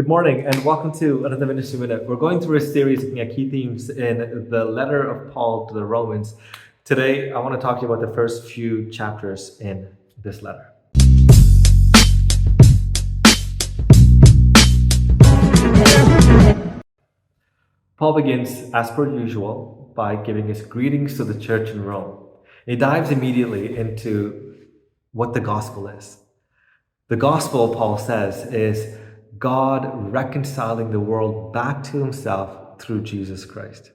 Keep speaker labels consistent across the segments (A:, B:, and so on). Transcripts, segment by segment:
A: Good morning and welcome to another Ministry Minute. We're going through a series looking at key themes in the letter of Paul to the Romans. Today, I want to talk to you about the first few chapters in this letter. Paul begins, as per usual, by giving his greetings to the church in Rome. He dives immediately into what the gospel is. The gospel, Paul says, is God reconciling the world back to himself through Jesus Christ.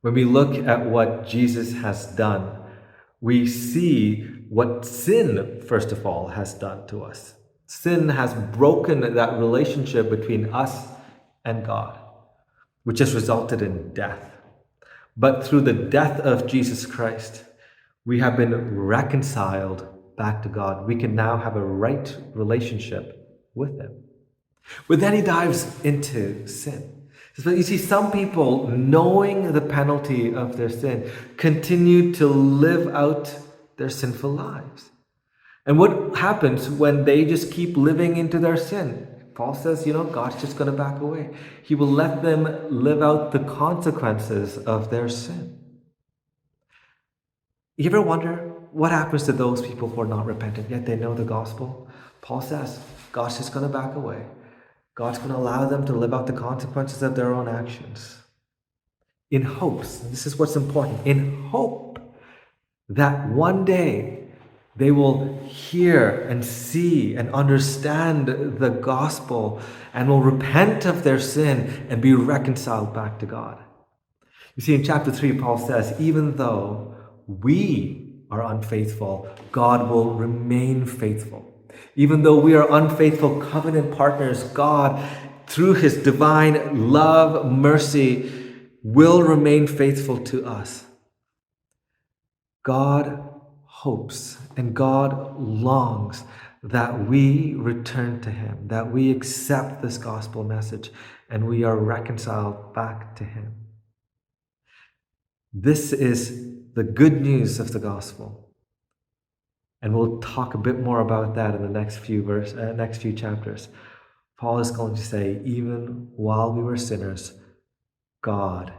A: When we look at what Jesus has done, we see what sin, first of all, has done to us. Sin has broken that relationship between us and God, which has resulted in death. But through the death of Jesus Christ, we have been reconciled back to God. We can now have a right relationship with Him. But then he dives into sin. So you see, some people, knowing the penalty of their sin, continue to live out their sinful lives. And what happens when they just keep living into their sin? Paul says, God's just going to back away. He will let them live out the consequences of their sin. You ever wonder what happens to those people who are not repentant, yet they know the gospel? Paul says, God's just going to back away. God's going to allow them to live out the consequences of their own actions. In hopes, and this is what's important, in hope that one day they will hear and see and understand the gospel and will repent of their sin and be reconciled back to God. You see, in chapter 3, Paul says, even though we are unfaithful, God will remain faithful. Even though we are unfaithful covenant partners, God, through His divine love, mercy, will remain faithful to us. God hopes and God longs that we return to Him, that we accept this gospel message, and we are reconciled back to Him. This is the good news of the gospel. And we'll talk a bit more about that in the next few chapters. Paul is going to say, even while we were sinners, God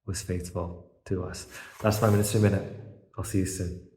A: was faithful to us. That's my Ministry Minute. I'll see you soon.